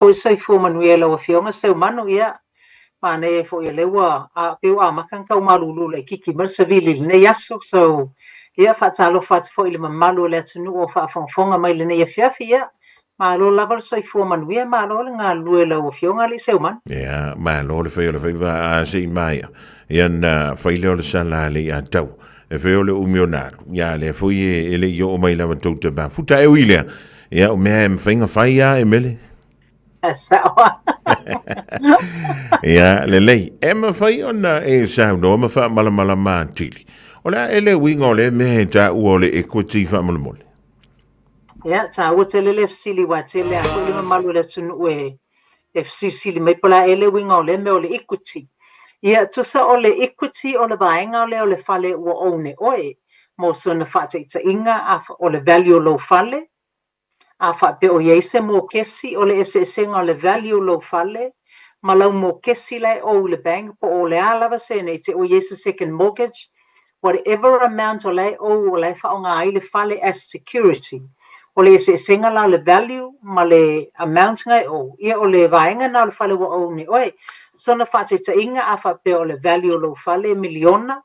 po sai fo manuela o fionga seu manu ia mane fo ia lewa a peu a makan ka malulu le kiki mersavili ne yaso so ia fa talo fa fo ile malu le tunu o fa fonga mai le ne ia fiafia malo lava sai fo manuia malo nga luela o fionga le seu man ia malo le fe va a si mai ia na fa ile o sala le atau e fe ole umionar ia le fo ie ele yo mai la matuta ba futa e wile ia o me finga faia Emele sawa ia le ema fai ona e sa no ma fa mala mantili ola ele wingo le me ta uole equity fa mole ia ta o tele le fsili wa tele a ko le malu le tunu e FCC le mai pola ele wingo le me ole equity ia tu sa ole equity ole vaenga ole fale o one oe mo so na fa tsa inga a ole value lo fale a fa pe o yese mo kesi ole ese ole value lo fale malau mo kesi le o le bank po o le ala va se ne te o yese second mortgage whatever amount ole o le fa nga ai le fale as security ole ese la le value ma le amount ngai o ia ole vaenga na le fale o ne oi so na fa tsa inga a fa pe o le value lo fale miliona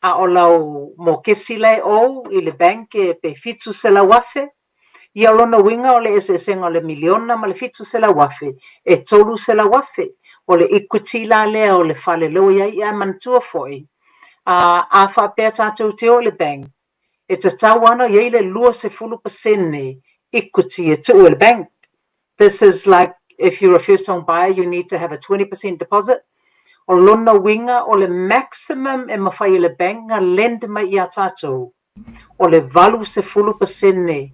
a o lau mo kesi le o i le bank pe fitu se la wafe ia lona winga o le ese le miliona ma le fitu se la wafe e tolu se la wafe o le equity la lea o le fale lo ia mantua foi a fa pe tatou te o le bank e tawana ia le lua se fulu pasene equity e tu o le bank. This is like if you're a first home buyer you need to have a 20% deposit o lona winga o le maximum e mawhai le bank nga lend mai ia tatou o le valu se fulu pasene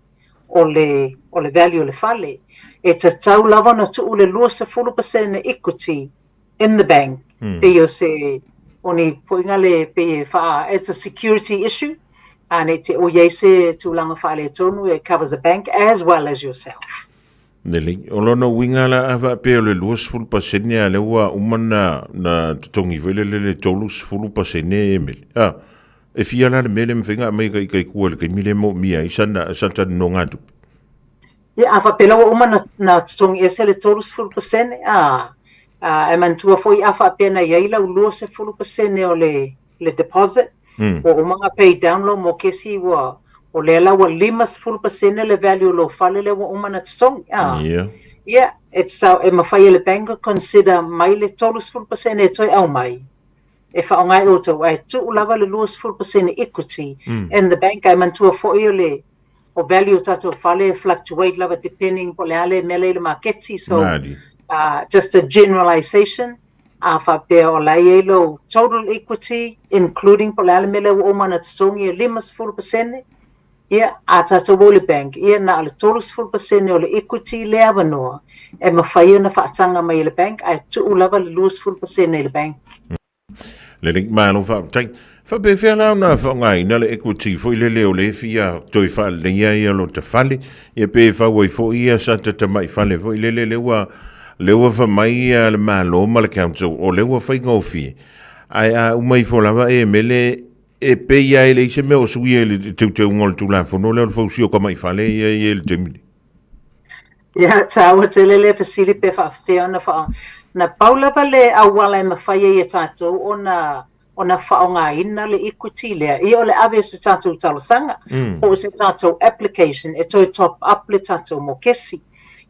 o le value o le fale e tatau lava na tu le lua se fulu pasene equity in the bank pe yo se oni poinga le pe fa it's a security issue and it o yese tu langa fale tonu it covers the bank as well as yourself. Neli, olono winga la ava pe le luas fulu pasene ale wa umana na tongi vele le tolus fulu pasene Emele. E fia la mele mfinga mai kai kuole kai mile mo mia isana santa no ngatu. Ia afa pela o uma na tongi ese le tolus fulu pasene e mantua foi afa pena ia la lua se fulu pasene o le deposit o uma pay down lo mo kesi wa o le la wa limas fulu pasene le value lo fale le wa uma na tongi yeah it's so e mafai le bank consider mai le tolus fulu pasene toi au mai e fa ngai o to ai tu lava le lua se fulu pasene equity and the bank ai mantua foi le o value tato fale fluctuate lava depending po le ale mele le marketsi so just a generalization fa pe o lai lo total equity including po le ale mele o mana tsongi limas 4% ia a tato le bank ia na le total 4% o le equity le avanoa e mafai na fa tanga mai le bank ai tu lava le lua 4% le bank le link malo fa tai fa be fe na fa ngai na le equity fo le le fia toi fa le ia lo te fale e pe fa wai fo ia sa te mai fale fo le wa fa mai le malo ma le council o le wa fa ngofi ai a mai fo lava Emele e pe ia ele se me o sui le te ngol tu la fo no le fo sio ko mai fale ia le temili ia tawa le fasili pe fa fe na paula vale awala ma faye tato ona faonga ina le equity le I ole ave se tato talsanga o se tato application e to top up le tato mo kesi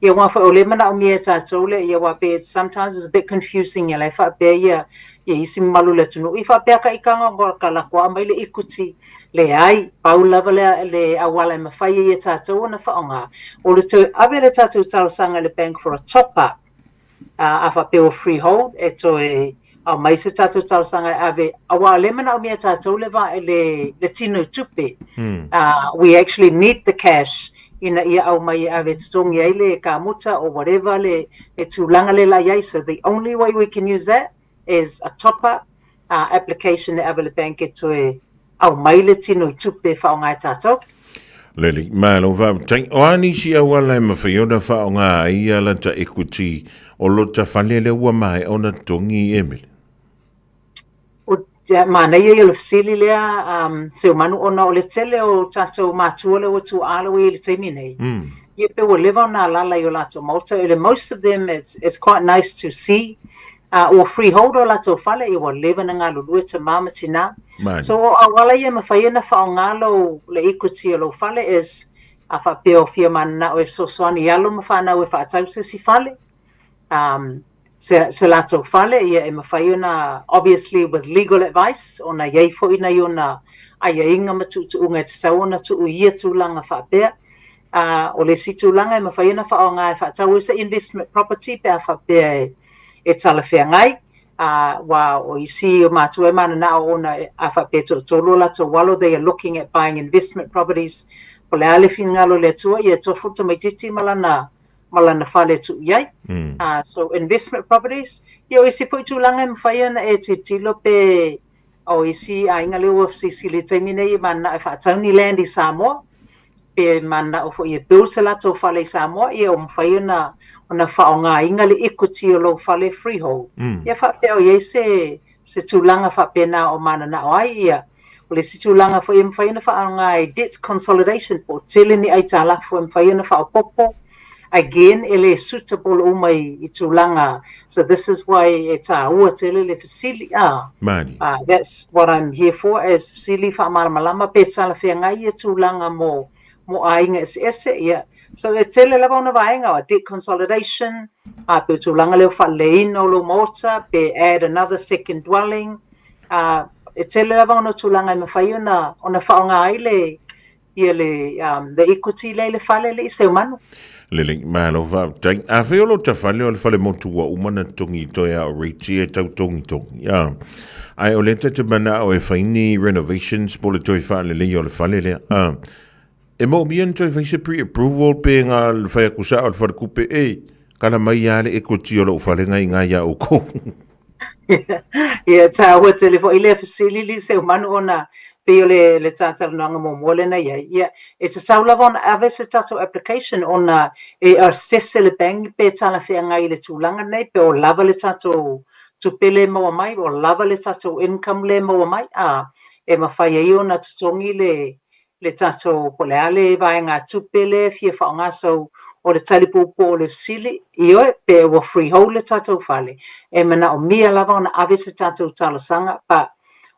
ia wa fa ole mana o mi tato le ia wa pe sometimes is a bit confusing ia le fa pe ia isi malu le tunu I fa pe ka ikanga ngor kala kwa mai le equity le ai paula vale le awala ma faye tato ona faonga o le to ave le tato talsanga le bank for a top up afa pe o freehold e to a mai se tato talsanga ave awa le mana o mia tato le va le tino tupe we actually need the cash ina ia au mai ave tongi ele ka muta or whatever le tulanga le la yai so the only way we can use that is a top up application ave le bank to au mai le tino tupe fa ngai tato Leli, malo va tai o ani si awala ma fiona fa nga ia la ta equity o lo ta falele ua mai ona tongi Emele. O mana ia le fasili lea se manu ona o le tele o tato matua le o tu ala we le taimi nei. You will live on a lala yo lato moto. Most of them, it's quite nice to see. Or freehold o lato fale I will live in ngalo lueta mama tina. So wala ye mafayena fa ngalo le ikuti lo fale is afa peo fia mana o so swani yalo mafana we fa tau si fale. Se lato fale ye mafayena obviously with legal advice on a ye fo ina yona aya inga matu unga tsaona tu ye tu langa fa pe. O le situlanga mafayena fa o ngai fa tau se investment property pe fa pe e tala whea ngai wa o isi o mātua mana na o na fa pe to lola to walo they are looking at buying investment properties o le ale ngalo le tua ia to futa mai titi malana fale tu yai so investment properties ia o isi foi tulanga mafayena e titilo pe o isi a inga le UFCC le taimine I mana fa tauni land I Samoa pe mana o foi bill se lato fale Samoa ia o mawhaiona ona whaonga inga le equity o lo fale freehold. Ia whape o iei se tūlanga whape na o mana na o ai ia. O le si tūlanga foi mawhaiona whaonga I debt consolidation po tele ni ai tāla foi mawhaiona whaopopo. Again, ele suitable o mai I tūlanga. So this is why e tā ua tele le fasili. That's what I'm here for as fasili whaamalamalama pe tāla whea ngai ia tūlanga mo ainga ese ia. So e tele lava ona vaenga o debt consolidation, pe tūlanga leo whalein o lo mota, pe add another second dwelling. E tele lava ona tūlanga I mawhai ona whaonga ai ia the equity le whale le I seu manu. Le malo va tai a feolo ta fale o le fale motu wa umana tongi toia o reiti e tau tongi ya ai o le te mana o e faini renovations po le toi fale le o le fale le e mo bien toi faise pre-approval pe ngā le fai akusa o le fale kupe kala mai ale e koti o lo fale ngai ya o ko ia ta o te le fo ile facility se manu ona pe o le tata nanga mo mole na ia it's a saulavon ave se tato application ona e assess le bank pe tala fe ngai le tulanga nei pe o lava le tato tu pele mo mai o lava le tato income le mo mai e mafai ai ona tutongi le tato po le ale vai ngā tupele fia whaonga so o le talipu po o le sili io pe o freehold le tato fale e mana o mia lava ona ave se tato talosanga pa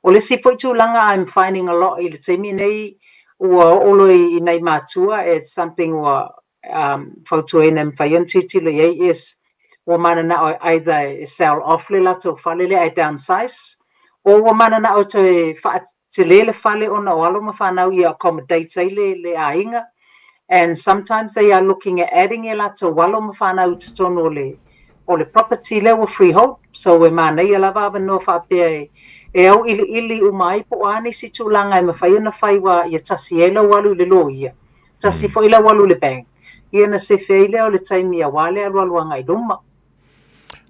o le si foi tūlanga I'm finding a lot I le teimi nei ua olo I nei mātua it's something ua fautua I nem whaion titilo iei is ua mana na o either sell off le lato fale le ai downsize o ua mana na o te lele fale ona o alo mawhanau I accommodate ai le ainga and sometimes they are looking at adding e lato walo mawhanau te tono o le property le ua freehold so e mana I lava ava no whapea e au ili umai po ani si tūlanga e mawhaiona whaiwa ia tasi e la walu le lo ia. Tasi fo ila walu le bank. Ia na se feile o le taimi a wale alualua ngai luma.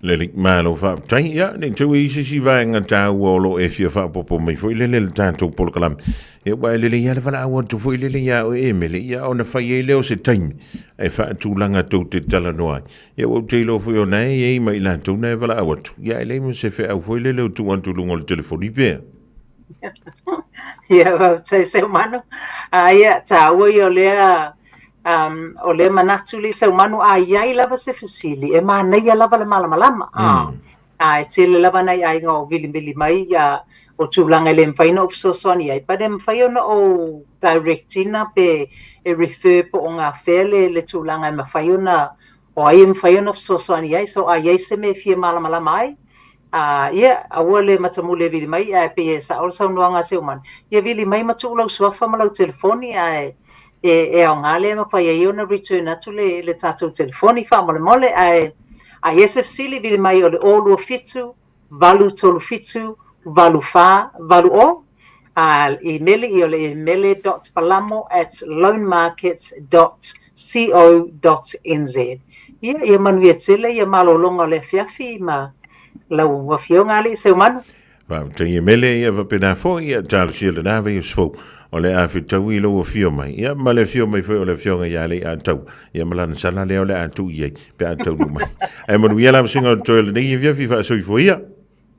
Le lik malo fa tai ia ne tu isi si vaenga ta uolo e fia fa popo mai fo ile le tanto polo kalam. E wa ile ia le vala awa tu fo ile ia o Emele ia ona fai ile o se taimi. E fa tūlanga tau te tala noa. E o te lo fo ona e mai la tu na vala awa tu. Ia ile mo se fe au fo ile le tu antu lungo le telefoni pe. Ia wa se mano. Ia ta o yo le o le manatu li se manu ai lava se fasili e mana ia lava le malama e tele lava nei ai ngo vili mai ia o tūlanga le mfaina of so soni ai pa dem faina o directina pe e refer po o ngā Fale le tūlanga ma faina o ai mfaina of so soni ai so ai se me fia malama ai ia aua le matamule vili mai pe sa o sa noanga se man ia vili mai matulau suafa malau telefoni e o ngale ma fa ia na return atu le tatou telefoni fa mole ai SFC li vile mai o le olu fitu valu tolu fitu valu fa valu o email I o le emele.palamo@loanmarket.co.nz ia manu ia tele ia malolonga le fiafi ma lau wa fionga li se manu va te Emele ia va pena fo ia tal sil na ve usfo o le afi tau I lo fio mai ia ma le fio mai foi o le fionga ia le atau ia malana sala le o le atu ia pe atau mai e manu ia la singa to le nei via fi fa so fo ia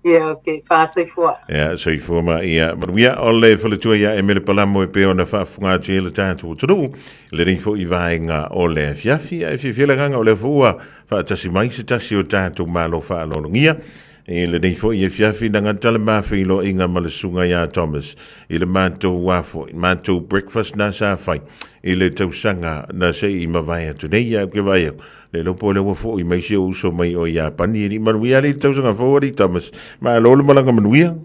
Ia, okay. Whāsaifua. Ia, soifua ia. Manuia, o le whaletua ia Emele Palamo pe ona whaafunga te le tātou tunu. Le rei fo i vaenga o le fiafi, e whiwhilaranga o le fua, whaatasi mai se tasi o tātou malo whaalongia. E le rei fo i e fiafi na ngantale mawhilo inga malasunga ia Thomas. I le mātou wafo, mātou breakfast na sa whai. I le tausanga na se i mawai atu nei ia ke vai au. Le lopo le wafo i mai se uso mai o ia pani ni manuia le tausanga fawari Thomas. Ma lolo malanga manuia.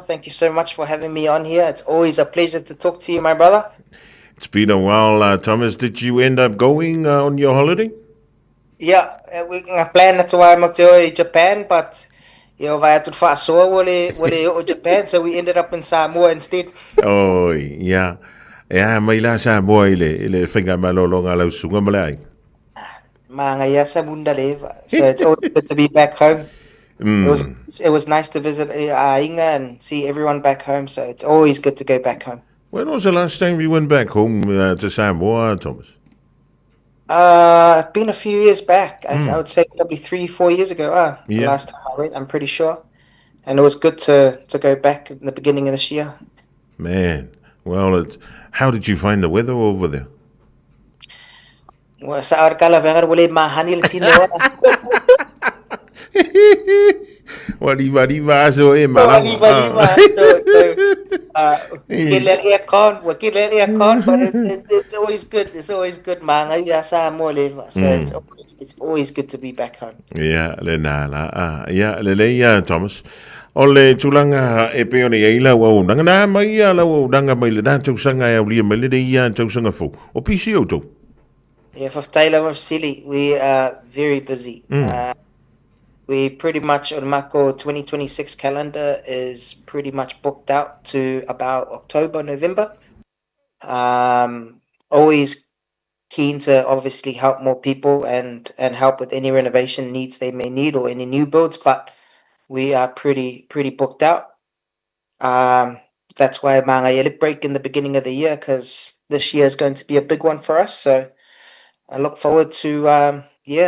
Thank you so much for having me on here. It's always a pleasure to talk to you, my brother. It's been a while, Thomas. Did you end up going on your holiday? Yeah, we plan to go to Japan, but vai to wale Japan, so we ended up in Samoa instead. Oh, yeah. Yeah, mai la Samoa ile whinga malolo ngā lau sunga malai. Mga yasa munda leva. So it's always good to be back home. It was nice to visit Inga and see everyone back home, so it's always good to go back home. When was the last time you went back home to Samoa, Thomas? It's been a few years back. I would say probably 3-4 years ago. The last time I went, I'm pretty sure. And it was good to go back in the beginning of this year. Man, well, how did you find the weather over there? Well, sa arkala vengar wale mahanil sino. Waliva so e malama. But it's always good. It's always good, man. So it's always good to be back home. Yeah, le Thomas. Ole tulanga e pe ona ia wa nanga na mai ia la wa nanga mai le dan tausanga ia lia mai le ia tausanga fo. O pisi o to. Yeah, for Taylor of Silly, we are very busy. We pretty much on Mako 2026 calendar is pretty much booked out to about October, November. Always keen to obviously help more people and help with any renovation needs they may need or any new builds, but we are pretty booked out. That's why Manga break in the beginning of the year, because this year is going to be a big one for us. So I look forward to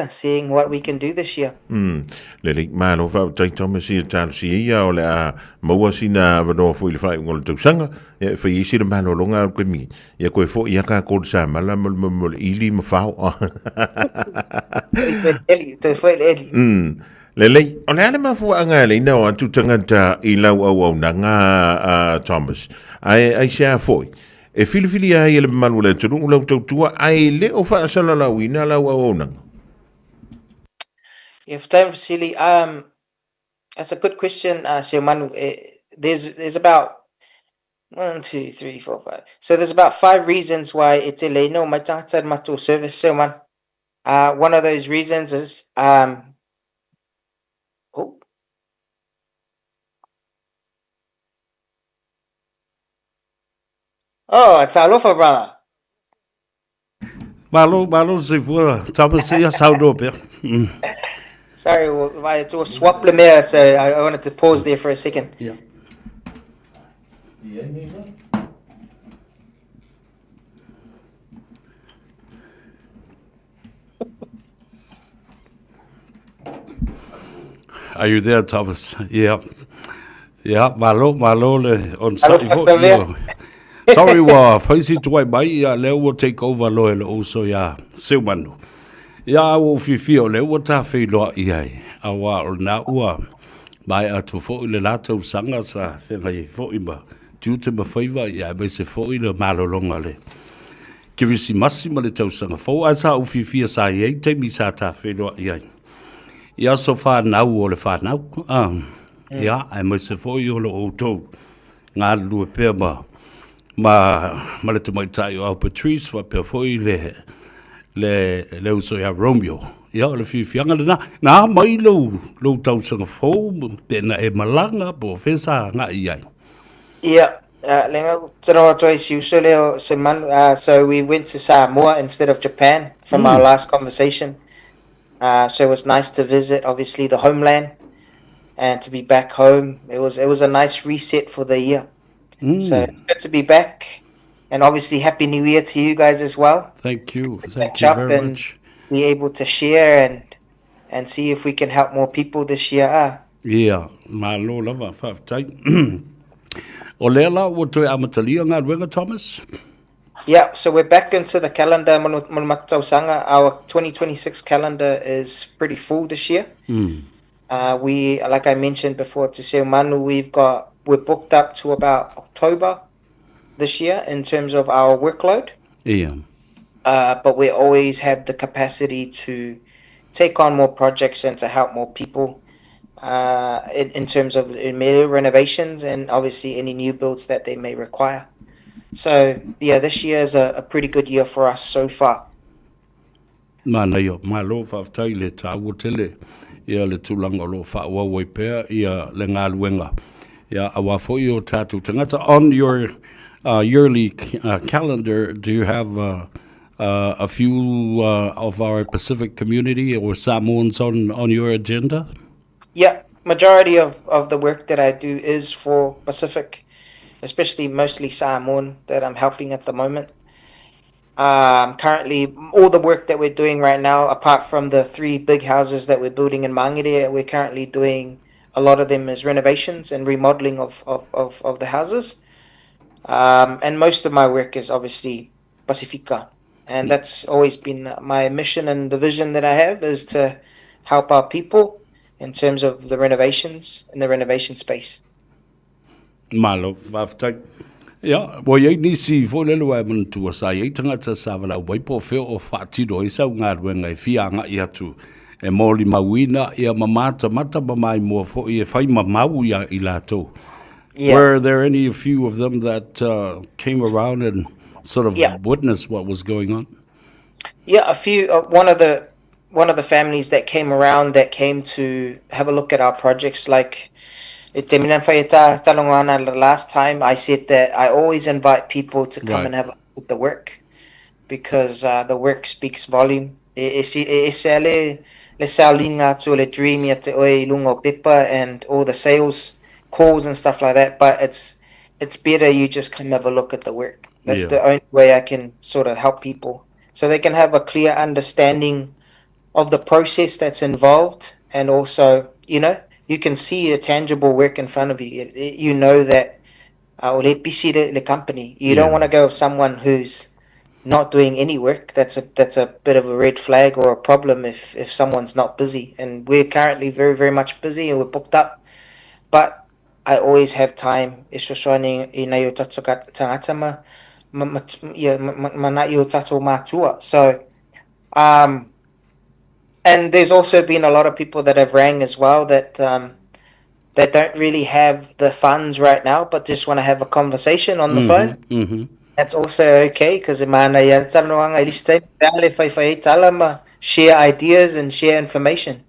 seeing what we can do this year. Le mano fa tai Thomas i tan si ia o le a maua sina vano fo ile fai ngol tausanga e fa i sina mano longa ko mi ia ko fo ia ka ko sa mala mo ili ma fa Lele, o le ale mafu anga le ina o tu tangata I lau au nanga Thomas. Ai sia foi. E filifili ai ele manu le tunu lau tautua ai le o fa sala lau ina lau au nanga. If time for silly, that's a good question, Sir Manu. There's about 1, 2, 3, 4, 5. So there's about 5 reasons why it's no matata mato service, Sir Man. One of those reasons is it's alofa, brother. Malu se fua Thomas ia saudo pe. Sorry, I had to swap the mirror, so I wanted to pause there for a second. Yeah. Are you there, Thomas? Yeah. Yeah, Malu le on site. Sorry, faisi tuai mai le will take over lo also ya Silmanu. Ya wo fifio le wo ta filo ia awa na ua mai atu fo le lato sanga sa fengai fo imba due to my favor ya be se fo ile malolonga le kivisi massima le tau sanga fo asa u fifia sa ye te mi sa ta filo ia ya so fa na o le fa na ya ai me se fo yo lo auto nga lu pe ma le te mai tai o Patrice wa pe fo ile le uso ya Romeo ya le fianga na mai lo tau sanga fo pena e malanga po fesa nga ia lenga tano twice usually so we went to Samoa instead of Japan from our last conversation, so it was nice to visit obviously the homeland and to be back home. It was a nice reset for the year. So it's good to be back. And obviously, Happy New Year to you guys as well. Thank you. Thank you very much. be able to share and see if we can help more people this year. Ia, malo lava, whaatai. O lea la, ua toi amatalia ngā ruenga, Thomas? Yeah, so we're back into the calendar. Sanga. Our 2026 calendar is pretty full this year. We, like I mentioned before, to say Manu, we're booked up to about October this year in terms of our workload. Ia. But we always have the capacity to take on more projects and to help more people in terms of Emele renovations and obviously any new builds that they may require. So, yeah, this year is a pretty good year for us so far. Mana ia, malo whaatai le tāua tele, ia le tūlanga lo whaawawai pēr, ia le ngā luenga. Ia awa fōi o tātou tangata. On your yearly calendar, do you have a few of our Pacific community or Samoans on your agenda? Yeah, majority of the work that I do is for Pacific, especially mostly Samoan that I'm helping at the moment. Currently, all the work that we're doing right now, apart from the 3 big houses that we're building in Mangere, we're currently doing a lot of them as renovations and remodeling of the houses. And most of my work is obviously Pacifica. And that's always been my mission, and the vision that I have is to help our people in terms of the renovations in the renovation space. Malo, whaatai. Ia, wa iei nisi fōlelo ai manatua sa iei tangata sa wala waipo wheo o whaatiro i sau ngā ruenga i whianga i atu e mōli mauina ia mamata mata mamai mua fo i e whai mamau ia i lātou. Yeah. Were there a few of them that came around and sort of witnessed what was going on? Yeah, a few. One of the families that came around that came to have a look at our projects, like the last time I said that I always invite people to come and have a look at the work because the work speaks volume. And all the sales calls and stuff like that, but it's better you just come have a look at the work. That's the only way I can sort of help people so they can have a clear understanding of the process that's involved, and also, you can see a tangible work in front of you. You know that the company. You don't want to go with someone who's not doing any work. That's a bit of a red flag or a problem if someone's not busy. And we're currently very, very much busy and we're booked up. But I always have time. So, and there's also been a lot of people that have rang as well that don't really have the funds right now, but just want to have a conversation on the phone. Mm-hmm. That's also okay, because share ideas and share information.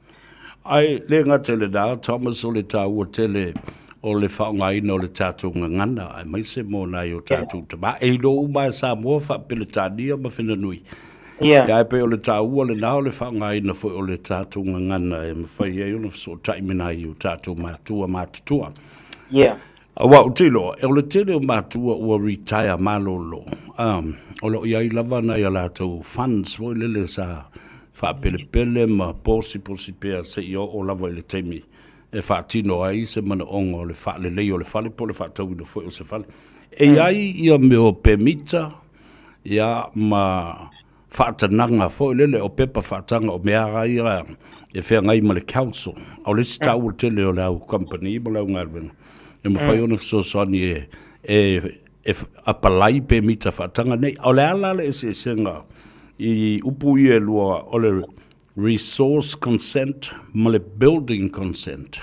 Ai, le ngā tele nā, Thomas o le tāua tele o le whaongai no le tātou ngangana, ai mai se mō nai o tātou tama. E lo umai Samoa whapele tānia ma whina nui. Yeah. Ia pe o le tāua le nā o le whaongai na fwoi o le tātou ngangana e mwhai e o le so taimina i o tātou mātutua. Yeah. Wa o tilo, e o le tele o mātua ua retire malolo. O lo iai lava na ia lātou funds fwoi lele sa whapele ma posi pēr se i o lava i le teimi. E whaatino ai se mana ongo le whaale lei o le whale po le whaatau ino fwoi o se whale. E ai ia me o pemita ia ma whaatananga fwoi lele o pepa whaatanga o meara ia e whea ngai ma le council. O le stau o tele o le au company ma lau ngarwena. E mwhai ona fisosani e apalai pemita whaatanga nei. O le ala le e senga I upu I e lua o le resource consent ma le building consent.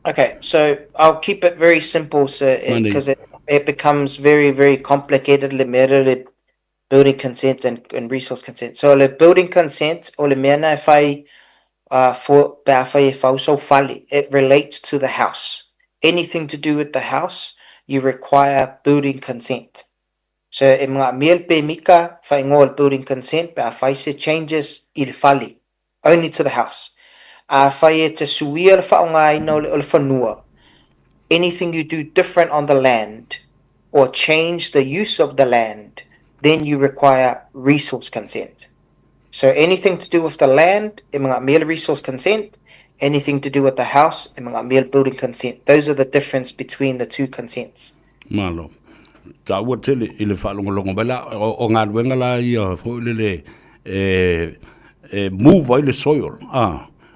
Okay, so I'll keep it very simple, sir, because it becomes very, very complicated. Le building consent and resource consent. So le building consent o le mena fai so fale. It relates to the house. Anything to do with the house, you require building consent. So e mga miel pe mika fai ngol building consent pa fai se changes il fale only to the house. Fai e te suia le whaongai no le whanua. Anything you do different on the land or change the use of the land, then you require resource consent. So anything to do with the land, e mga meal resource consent. Anything to do with the house, e mga meal building consent. Those are the difference between the two consents. Malo. Ta ua tele i le whaalongolongo bala o ngā ruenga la ia fo le move ai le soil.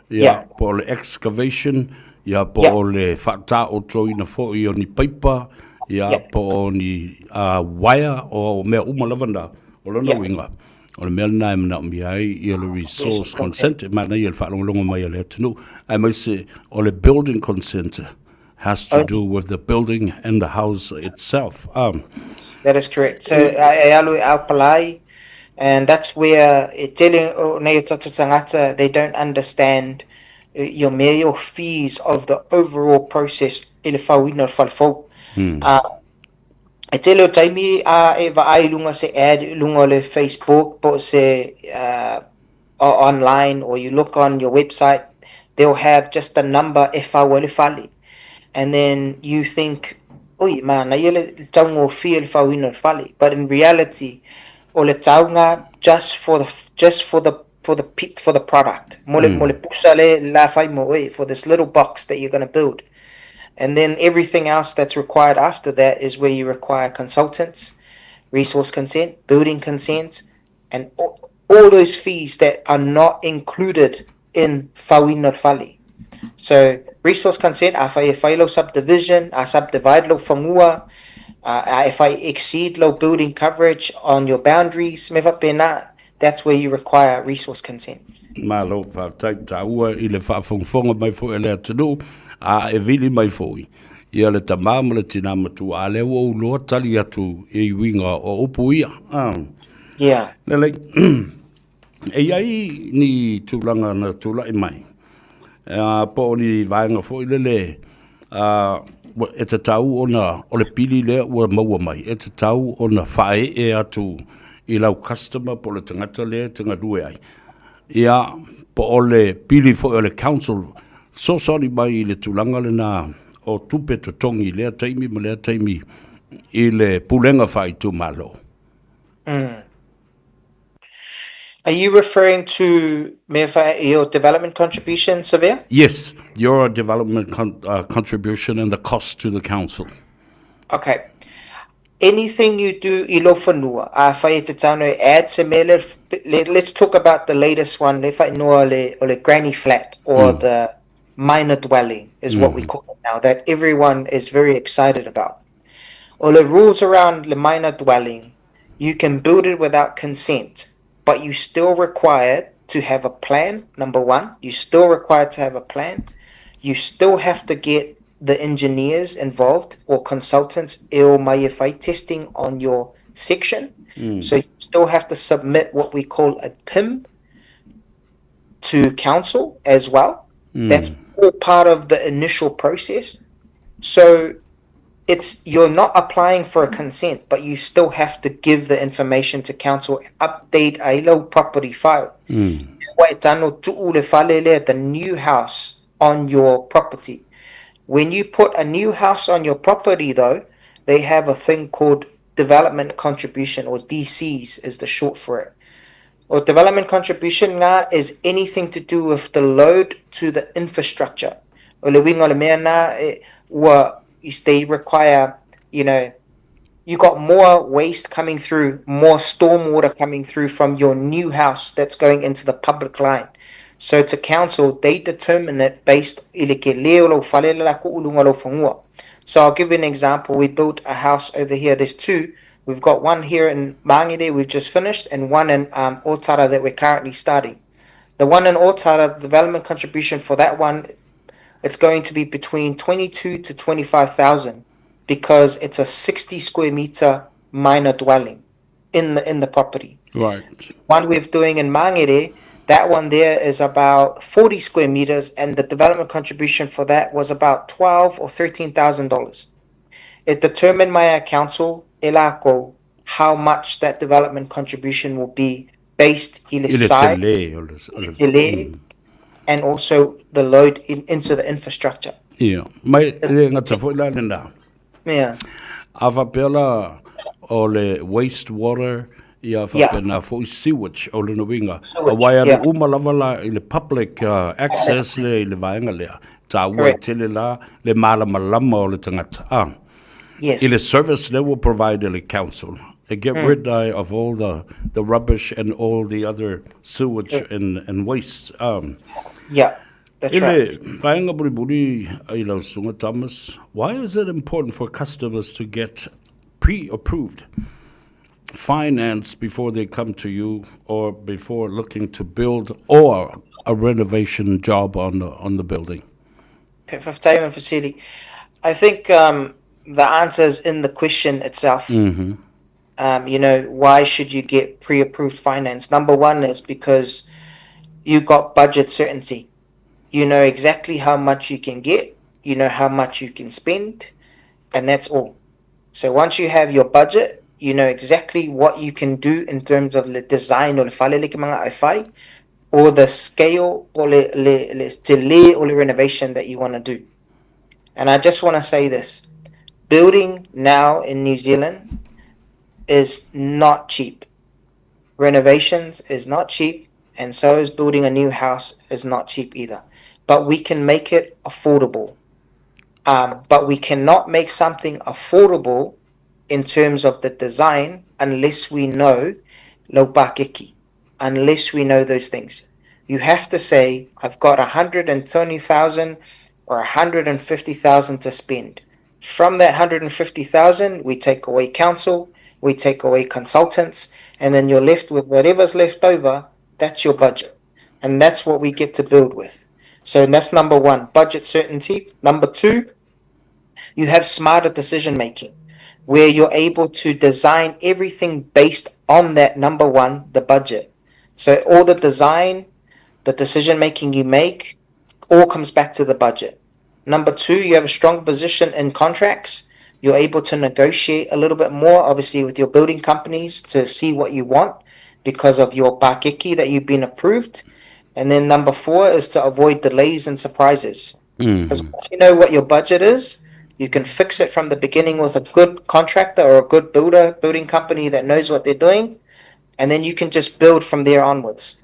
Yeah. Po le excavation, ia po Yeah. le whata o toina fo i o ni paipa, ia Yeah. po o ni wire o mea umalavanda o lona Yeah. winga. O le mea nai mana mi ai i le resource consent, mana i le whaalongolongo mai le tunu. Ai mai se o le building consent has to do with the building and the house itself. That is correct. So e alu au palai, and that's where telling nei tatu tangata they don't understand your mea fees of the overall process i le whauina whalfau. E tele o taimi e vaai lunga se ad lunga le Facebook po se online, or you look on your website, they'll have just a number e whawale whali. And then you think, oi, mana ile taunga o fia le whauina le whali. But in reality, o le taunga just for the product. Mole pusa le la whai mo for this little box that you're going to build. And then everything else that's required after that is where you require consultants, resource consent, building consent, and all those fees that are not included in whauina whali. So resource consent, if I lo subdivision, I subdivide lo whangua, if I exceed low building coverage on your boundaries, that's where you require resource consent. Malo whātai taua i le whaafonga mai fo e lea tunu, e vili mai fōi. Ia le tamama le tina matu a leo o loa tali atu e winga o upu ia. Yeah. Lelei, e iai ni tūlanga na tūla i mai. Po ni vaenga fo i lele, e te tau o le pili lea ua maua mai. E te tau o na whae e atu i lau customer po le tangata lea tanga due ai. Ia po o le pili fo o le council, so sorry mai i le tūlanga le na o tupe to tongi lea taimi ma lea taimi i le pulenga whai tu malo. Are you referring to your development contribution, Severe? Yes, your development contribution and the cost to the council. Okay. Anything you do i lo whanua, whai te tano add se mele, let's talk about the latest one, le whai noa le granny flat, or the minor dwelling is what we call it now, that everyone is very excited about. Or the rules around the minor dwelling, you can build it without consent, but you still required to have a plan. Number one, you still required to have a plan. You still have to get the engineers involved or consultants testing on your section. So you still have to submit what we call a PIM to council as well. That's all part of the initial process. So you're not applying for a consent, but you still have to give the information to council, update a low property file. The new house on your property. When you put a new house on your property, though, they have a thing called development contribution, or DCs is the short for it. Or development contribution is anything to do with the load to the infrastructure. They require, you got more waste coming through, more stormwater coming through from your new house that's going into the public line. So to council, they determine it based. So I'll give you an example. We built a house over here. There's two. We've got one here in Mangere we've just finished, and one in Otara that we're currently starting. The one in Otara, the development contribution for that one, it's going to be between 22 to 25,000 because it's a 60 square meter minor dwelling in the property. Right. One we're doing in Mangere, that one there is about 40 square meters, and the development contribution for that was about $12,000 or $13,000. It determined by our council, Elako, how much that development contribution will be based on the size, and also the load into the infrastructure. Yeah. Yeah. Yeah. Avapela or le wastewater ia fa Yeah. pena fo sewage o le winga Sewage, a wai yeah. uma lava la i le public access le i le vaenga le ta ua Correct. tele la le mala malama o le tangata Yes. in the service they will provide the council. They get rid of all the rubbish and all the other sewage and waste. Yeah, that's right. Whainga buri buri ai lau sunga Thomas, why is it important for customers to get pre-approved finance before they come to you or before looking to build or a renovation job on the building? Okay, for time and facility, I think the answer is in the question itself. You know, why should you get pre-approved finance? Number one is because you got budget certainty. You know exactly how much you can get, you know how much you can spend, and that's all. So once you have your budget, you know exactly what you can do in terms of the design or the fale le ke mga ai or the scale or the renovation that you want to do. And I just want to say this. Building now in New Zealand is not cheap. Renovations is not cheap, and so is building a new house is not cheap either. But we can make it affordable. But we cannot make something affordable in terms of the design unless we know lo pakeki, unless we know those things. You have to say, I've got 120,000 or 150,000 to spend. From that 150,000, we take away council, we take away consultants, and then you're left with whatever's left over. That's your budget. And that's what we get to build with. So that's number one, budget certainty. Number two, you have smarter decision making, where you're able to design everything based on that number one, the budget. So all the design, the decision making you make, all comes back to the budget. Number two, you have a strong position in contracts. You're able to negotiate a little bit more, obviously, with your building companies to see what you want because of your pakeki that you've been approved. And then number four is to avoid delays and surprises. Because once you know what your budget is, you can fix it from the beginning with a good contractor or a good building company that knows what they're doing. And then you can just build from there onwards.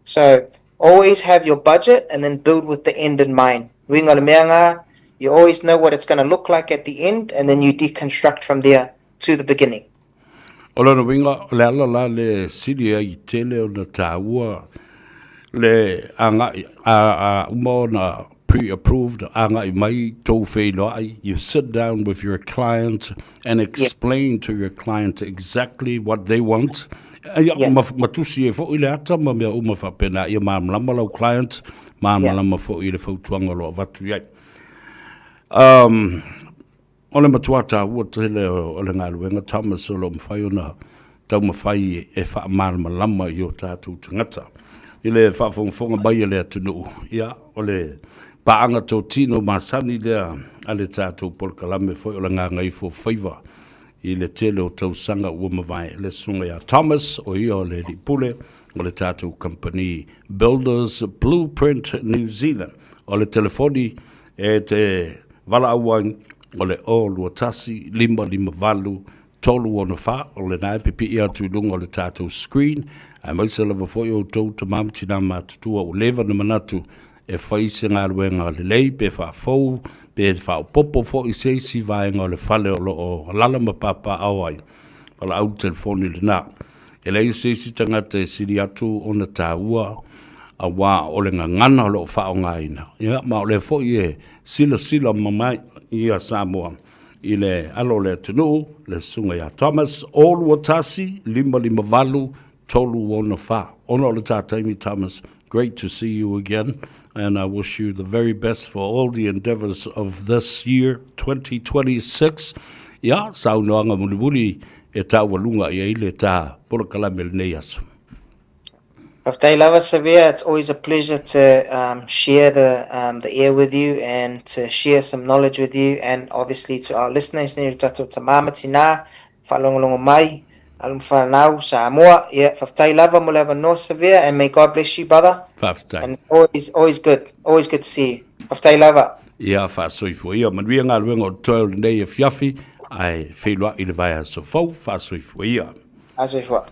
So always have your budget and then build with the end in mind. You always know what it's going to look like at the end, and then you deconstruct from there to the beginning. Ola no winga le ala la le sidia I tele o na taua le anga a umona pre-approved anga I mai tau whaino ai. You sit down with your client and explain to your client exactly what they want. Matusi e fo ile ata ma mea uma whapena ia maamlama lau client, maamlama fo ile fautuanga loa vatu iai. Ole matuata ua tele ole ngā luenga Thomas o lo mwhai ona tau mwhai e wha maamlama I o tātou tangata. Ile whawhonga bai ele atunu. Ia, ole paanga tō tino masani lea ale tātou polkalame foi ole ngā ngai fo whaiva. I le tele o tau sanga ua mawai le sunga ia Thomas o ia o le ripule o le tātou company Builders Blueprint New Zealand. O le telefoni e te wala awang o le o lua tasi 552 tolu ona wha o le nai pipi ia tuilunga o le tātou screen. Ai maisa lava foi o tau ta mamatina mātutua o lewa na manatu e whaise ngā ruenga le lei pe whafou pe whaopopo fo I seisi vaenga o le whale o lala mapapa awai wala au telefoni le nā. E lei seisi tangata e siri atu o na tāua a wā o le ngana o lo whao ngāina. Ia, ma o le foi e sila mamai I a Samoa. I le alo le tunu, le sunga ia Thomas, o lua tasi, 552 tolu ona wha. Ona o le tātaimi Thomas, great to see you again, and I wish you the very best for all the endeavors of this year, 2026. Ia, saunoanga mulibuli e tā walunga I eile tā polokalame le nei asu. After Lava Sevilla, it's always a pleasure to share the air with you and to share some knowledge with you, and obviously to our listeners, Nirutato Tamamatina, Falongolongo Mai, Alumfanau, Samoa, Faftai Lava, Mulava North Sevilla, and may God bless you, brother. Faftai. And always good to see you. Faftai Lava. Ia, whasoifo. Ia, manuia ngā ruenga o toil nei e fiafi, ai whelua I le vai aso fau, whasoifo. Ia. Whasoifo.